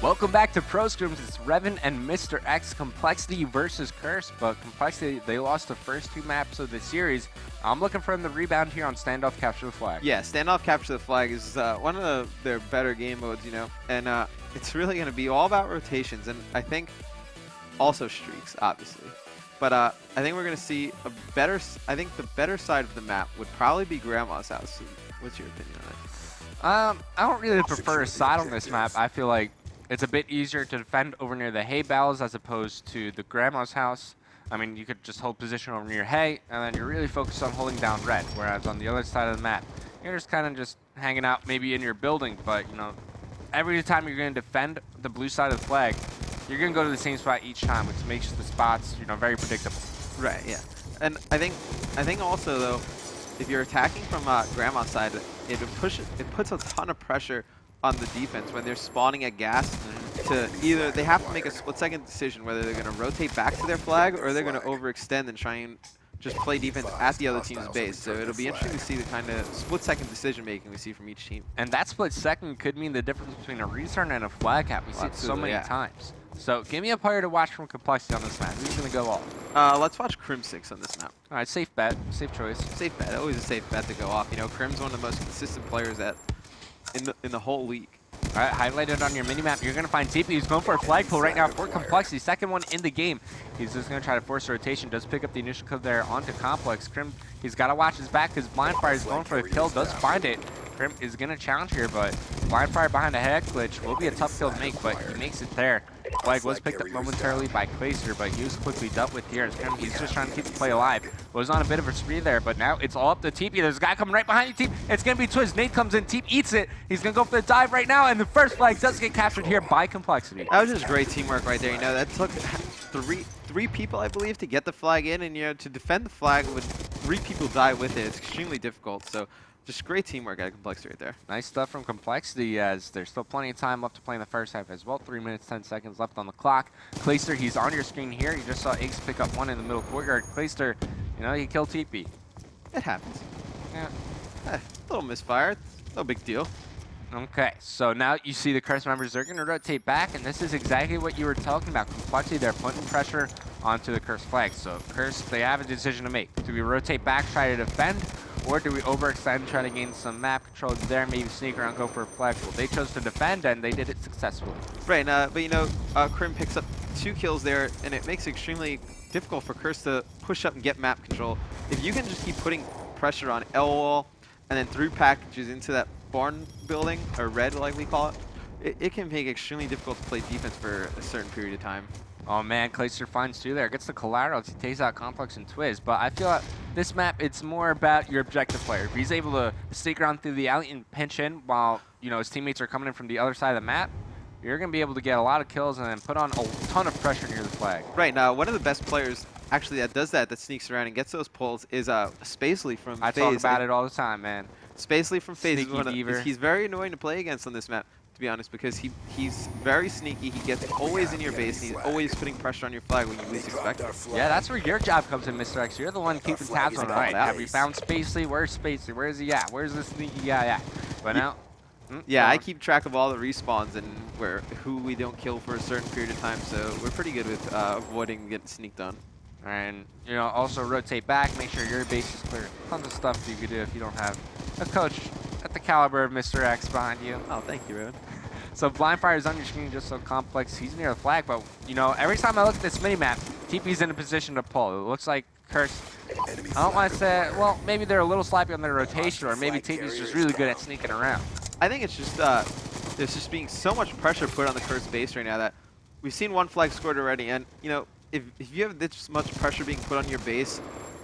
Welcome back to Pro Scrims. It's Revan and Mr. X, compLexity versus Curse, but compLexity, they lost the first two maps of the series. I'm looking for them to rebound here on Standoff Capture the Flag. Yeah, Standoff Capture the Flag is one of their better game modes, you know, and it's really going to be all about rotations, and I think also streaks, obviously. But I think we're going to see a better, I think the better side of the map would probably be Grandma's house. What's your opinion on it? I don't really prefer a side on this map. I feel like it's a bit easier to defend over near the hay bales as opposed to the Grandma's house. I mean, you could just hold position over near hay, and then you're really focused on holding down red, whereas on the other side of the map, you're just kind of just hanging out maybe in your building, but, you know, every time you're going to defend the blue side of the flag, you're going to go to the same spot each time, which makes the spots, you know, very predictable. Right, yeah. And I think also, though, if you're attacking from Grandma's side, it puts a ton of pressure on the defense when they're spawning at gas to either they have to make a split-second decision whether they're going to rotate back to their flag or they're going to overextend and try and just play defense at the other team's base. So it'll be interesting to see the kind of split-second decision-making we see from each team. And that split-second could mean the difference between a return and a flag cap. We see it so many times. So give me a player to watch from compLexity on this map. Who's going to go off? Let's watch Crim6 on this map. All right, safe bet. Safe choice. Safe bet. Always a safe bet to go off. You know, Crim's one of the most consistent players in the whole league. All right, highlighted on your mini-map, you're going to find TP. He's going for a flag pull right now for compLexity. Second one in the game. He's just going to try to force a rotation. Does pick up the initial kill there onto complex. Crim, he's got to watch his back because Blindfire is going for the kill. Does find it. Crim is going to challenge here, but Blindfire behind a head glitch will be a tough kill to make, but he makes it there. Flag was picked up momentarily by Clayster, but he was quickly dealt with here. Crim, he's just trying to keep the play alive. Was on a bit of a spree there, but now it's all up to TP. There's a guy coming right behind you, Teep. It's going to be Twiz. Nate comes in. Teep eats it. He's going to go for the dive right now, and the first flag does get captured here by compLexity. That was just great teamwork right there. You know, that took three people, I believe, to get the flag in, and you know, to defend the flag when 3 people die with it, it's extremely difficult. So just great teamwork out of compLexity right there. Nice stuff from compLexity, as there's still plenty of time left to play in the first half as well. 3 minutes, 10 seconds left on the clock. Clayster, he's on your screen here. You just saw Ace pick up one in the middle courtyard. Clayster, you know, he killed TP. It happens. Yeah. A little misfire. No big deal. Okay, so now you see the Curse members, they're going to rotate back, and this is exactly what you were talking about. compLexity, they're putting pressure onto the Curse flag. So Curse, they have a decision to make. Do we rotate back, try to defend, or do we overextend, try to gain some map control there, maybe sneak around, go for a flag? Well, they chose to defend, and they did it successfully. Right, but you know, Crim picks up 2 kills there, and it makes it extremely difficult for Curse to push up and get map control. If you can just keep putting pressure on L wall and then through packages into that barn building, or red like we call it, it can make it extremely difficult to play defense for a certain period of time. Oh man, Clayster finds 2 there. Gets the collateral. He takes out complex and Twiz. But I feel like this map, it's more about your objective player. If he's able to sneak around through the alley and pinch in while, you know, his teammates are coming in from the other side of the map, you're going to be able to get a lot of kills and then put on a ton of pressure near the flag. Right, now one of the best players actually that does that sneaks around and gets those pulls is Spacely from FaZe. I talk about it all the time, man. Spacely from FaZe Sneaky he's very annoying to play against on this map, to be honest, because he's very sneaky. He gets always in your base, and he's always putting pressure on your flag when you least expect it. Yeah, that's where your job comes in, Mr. X. You're the one keeping tabs on it. Right, have we found Spacely? Where's Spacely? Where's he at? Where's the sneaky guy at? But now... Yeah, I keep track of all the respawns and who we don't kill for a certain period of time, so we're pretty good with avoiding getting sneaked on. And, you know, also rotate back, make sure your base is clear. Tons of stuff you could do if you don't have a coach at the caliber of Mr. X behind you. Oh, thank you, Rowan. So Blindfire is on your screen just so complex. He's near the flag, but, you know, every time I look at this mini-map, TP's in a position to pull. It looks like Curse, I don't want to say, well, maybe they're a little sloppy on their rotation, or maybe TP's just really good at sneaking around. I think it's just, there's just being so much pressure put on the Curse base right now that we've seen 1 flag scored already, and, you know, if you have this much pressure being put on your base,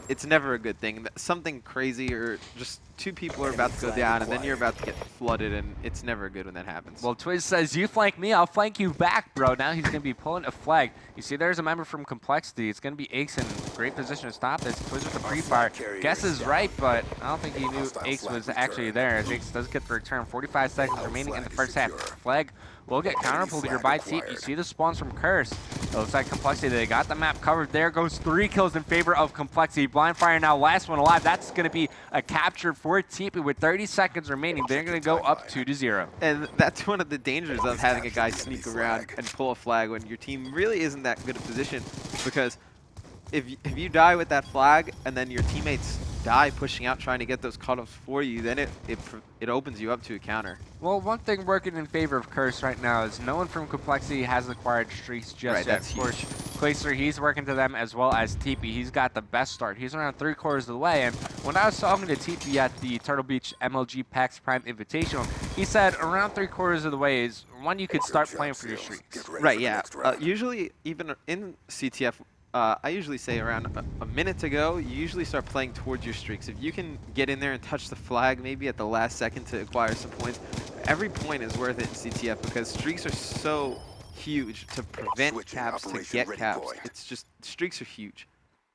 it's never a good thing. Something crazy or just 2 people are about to go down and then you're about to get flooded, and it's never good when that happens. Well, Twiz says, you flank me, I'll flank you back, bro. Now he's going to be pulling a flag. You see there's a member from compLexity. It's going to be Ace in great position to stop this. Twiz with the pre-fire. Guess is right, but I don't think he knew Ace was actually there, as Ace does get the return. 45 seconds remaining in the first half. Flag will get counterpulled here by Teep. You see the spawns from Curse. It looks like compLexity, they got the map covered. There goes 3 kills in favor of compLexity. Blindfire now, last one alive. That's going to be a capture for TP with 30 seconds remaining. They're going to go up 2-0. And that's one of the dangers of having a guy sneak around and pull a flag when your team really isn't that good a position, because if you die with that flag and then your teammates die pushing out trying to get those cutoffs for you, then it opens you up to a counter. Well, one thing working in favor of Curse right now is no one from compLexity has acquired streaks just yet. Of course, Clacer, he's working to them, as well as TP. He's got the best start. He's around 3/4 of the way, and when I was talking to TP at the Turtle Beach MLG PAX Prime Invitational, he said around 3/4 of the way is when you could start playing for your streaks. Right, yeah. Usually, even in CTF, I usually say around a minute to go, you usually start playing towards your streaks. If you can get in there and touch the flag maybe at the last second to acquire some points, every point is worth it in CTF because streaks are so huge to prevent caps, to get caps. It's just, streaks are huge.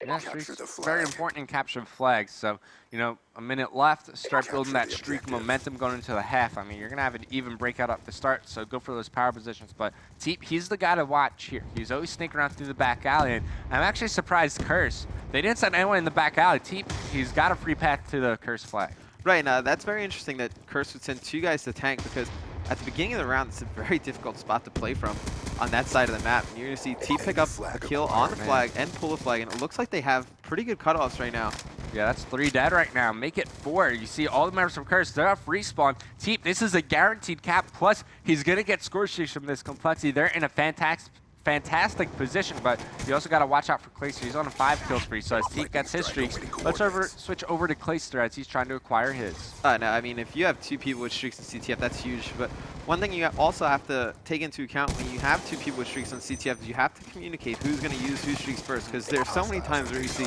Yeah, streaks very important in capturing flags. So, you know, a minute left. Start building that streak momentum going into the half. I mean, you're going to have an even breakout at the start, so go for those power positions. But Teep, he's the guy to watch here. He's always sneaking around through the back alley. And I'm actually surprised Curse. They didn't send anyone in the back alley. Teep, he's got a free path to the Curse flag. Right, now that's very interesting that Curse would send 2 guys to tank, because at the beginning of the round, it's a very difficult spot to play from on that side of the map. And you're going to see T pick up a kill on the flag and pull a flag, and it looks like they have pretty good cutoffs right now. Yeah, that's 3 dead right now. Make it 4. You see all the members from Curse, they're off respawn. Teep, this is a guaranteed cap, plus he's going to get Scorestreak from this compLexity. They're in a fantastic position, but you also got to watch out for Clacer. He's on a 5 kill spree, so as Teep gets his streaks, let's switch over to Clacer as he's trying to acquire his. No, I mean, if you have 2 people with streaks in CTF, that's huge. But one thing you also have to take into account when you have 2 people with streaks on CTF is you have to communicate who's going to use whose streaks first, because there's so many times where you see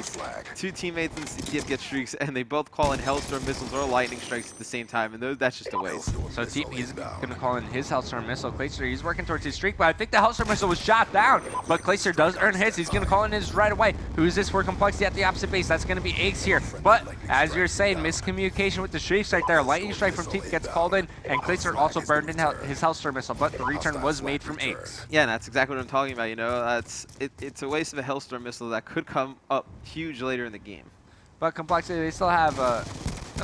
2 teammates in CTF get streaks and they both call in Hellstorm missiles or lightning strikes at the same time, and that's just a waste. So Teep, he's going to call in his Hellstorm missile. Clacer, he's working towards his streak, but I think the Hellstorm missile was shot down, but Clacer does earn his. He's going to call in his right away. Who is this for compLexity at the opposite base? That's going to be Aches here, but as you're saying, miscommunication with the streaks right there. Lightning strike from Teep gets called in, and Clacer also burned in his Hellstorm missile, but the return was made from Aches. Yeah, and that's exactly what I'm talking about. You know, it's a waste of a Hellstorm missile that could come up huge later in the game. But compLexity, they still have a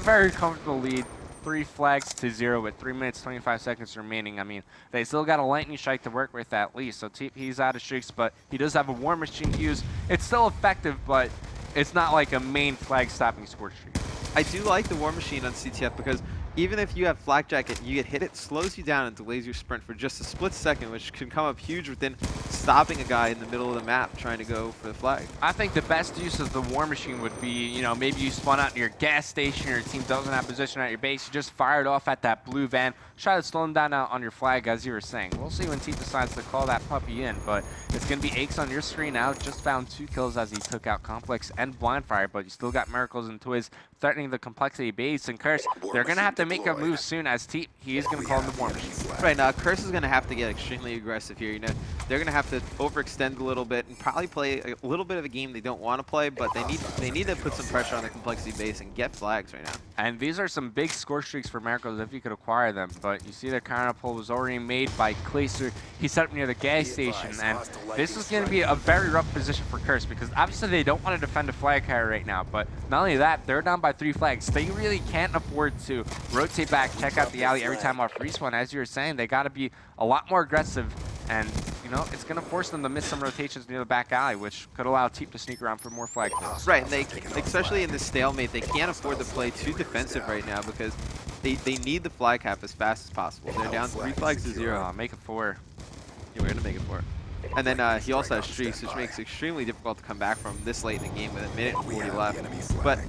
very comfortable lead. 3 flags to 0 with 3 minutes 25 seconds remaining. I mean, they still got a lightning strike to work with at least. So Teep, he's out of streaks, but he does have a War Machine to use. It's still effective, but it's not like a main flag stopping score streak. I do like the War Machine on CTF because even if you have Flak Jacket, you get hit, it slows you down and delays your sprint for just a split second, which can come up huge within stopping a guy in the middle of the map trying to go for the flag. I think the best use of the War Machine would be, you know, maybe you spawn out in your gas station, your team doesn't have position at your base, you just fire it off at that blue van, try to slow them down out on your flag, as you were saying. We'll see when Teep decides to call that puppy in, but it's going to be Aches on your screen now. Just found 2 kills as he took out compLex and Blindfire, but you still got Miracles and Twiz threatening the compLexity base, and Curse, they're going to have to make a move soon as Teep, he is going to call in the War Machine. Right, now Curse is going to have to get extremely aggressive here. You know, they're going to have to overextend a little bit and probably play a little bit of a game they don't want to play, but they need to put some pressure on the compLexity base and get flags right now. And these are some big score streaks for Miracles if you could acquire them, but you see the counter pull was already made by Clacer. He set up near the gas station, and this is going to be a very rough position for Curse because obviously they don't want to defend a flag carrier right now, but not only that, they're down by 3 flags. They really can't afford to rotate back, check out the alley every time off respawn. As you were saying, they got to be a lot more aggressive, and you know, it's going to force them to miss some rotations near the back alley, which could allow Teep to sneak around for more flag kills. Right, and they, especially in this stalemate, they can't afford to play too defensive right now because they need the flag cap as fast as possible. They're down 3 flags to 0. Make it 4. Yeah, we're going to make it 4. And then he also has streaks, which makes it extremely difficult to come back from this late in the game with a minute and 40 left. But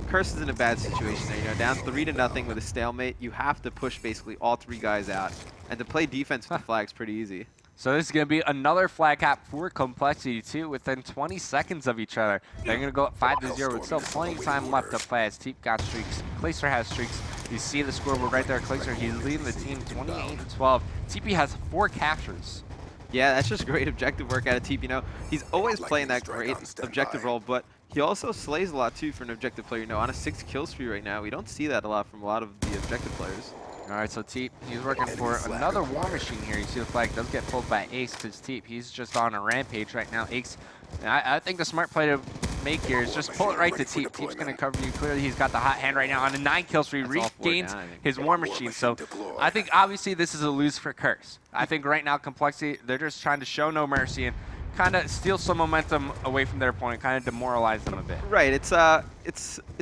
Curse is in a bad situation there. You know, down 3-0 with a stalemate, you have to push basically all 3 guys out. And to play defense with the flag's pretty easy. So this is going to be another flag cap for compLexity too, within 20 seconds of each other. They're going to go up 5-0 with still plenty of time left to play as Teep got streaks. Clacer has streaks. You see the scoreboard right there. Clacer, he's leading the team 28-12. TP has 4 captures. Yeah, that's just great objective work out of Teep. You know, he's always playing that great objective role, but he also slays a lot too for an objective player. You know, on a 6 kill spree right now, we don't see that a lot from a lot of the objective players. All right, so Teep, he's working for another War Machine here. You see the flag does get pulled by Ace because Teep, he's just on a rampage right now. Ace, I think the smart play to make here is just pull it right to Teep. Teep's going to cover you. Clearly, he's got the hot hand right now on a 9 kill streak. Regains his War Machine. So I think obviously this is a lose for Curse. I think right now complexity, they're just trying to show no mercy and kind of steal some momentum away from their opponent, kind of demoralize them a bit. Right. It's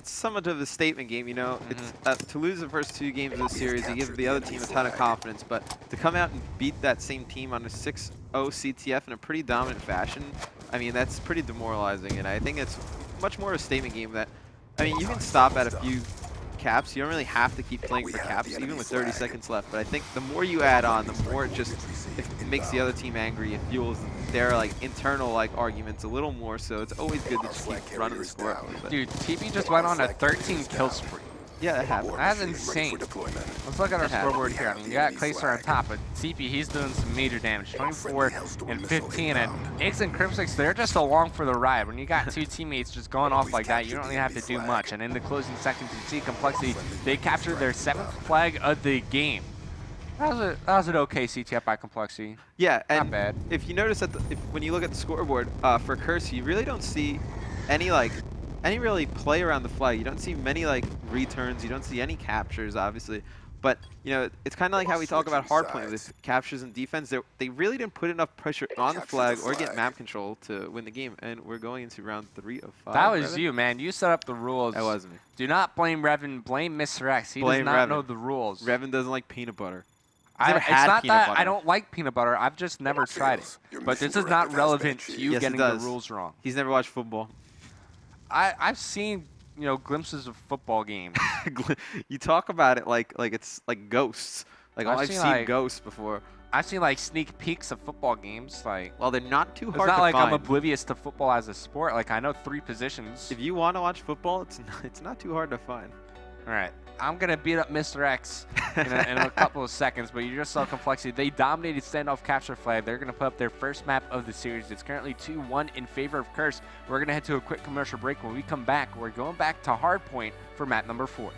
somewhat of a statement game, you know. It's to lose the first 2 games of the series, you give the other team a ton of confidence, but to come out and beat that same team on a 6-0 CTF in a pretty dominant fashion, I mean, that's pretty demoralizing, and I think it's much more a statement game that, I mean, you can stop at a few caps. You don't really have to keep playing for caps, even with 30 seconds left. But I think the more you add on, the more it makes the other team angry. It fuels their like internal like arguments a little more. So it's always good to just keep running the score up a little bit. Dude, TP just went on a 13 kill spree. Yeah, that happened. That's insane. Let's look at our scoreboard here. I mean, you got Clayster on top, but TP, he's doing some major damage. 24 and 15, and Ace and Crimsix, they're just along for the ride. When you got 2 teammates just going off like that, you don't really have to do much. And in the closing seconds, you see complexity. They captured their 7th flag of the game. That was an okay CTF by complexity. Yeah, and not bad. If you notice that when you look at the scoreboard for Curse, you really don't see any really play around the flag. You don't see many like returns. You don't see any captures, obviously. But you know, it's kind of like how we talk about hardpoint with captures and defense. They really didn't put enough pressure on the flag or get map control to win the game. And we're going into round 3 of 5. That was you, man. You set up the rules. That wasn't me. Do not blame Revan. Blame Mr. X. He does not know the rules. Revan doesn't like peanut butter. It's not that I don't like peanut butter. I've just never tried it. But this is not relevant to you getting the rules wrong. He's never watched football. I've seen, you know, glimpses of football games. You talk about it like it's like ghosts. Like I've seen ghosts before. I've seen like sneak peeks of football games. Like, well, they're not too hard to find. It's not like find. I'm oblivious to football as a sport. Like I know 3 positions. If you want to watch football, it's not too hard to find. All right. I'm going to beat up Mr. X in a couple of seconds, but you just saw complexity. They dominated standoff capture flag. They're going to put up their first map of the series. It's currently 2-1 in favor of Curse. We're going to head to a quick commercial break. When we come back, we're going back to Hardpoint for map number 4.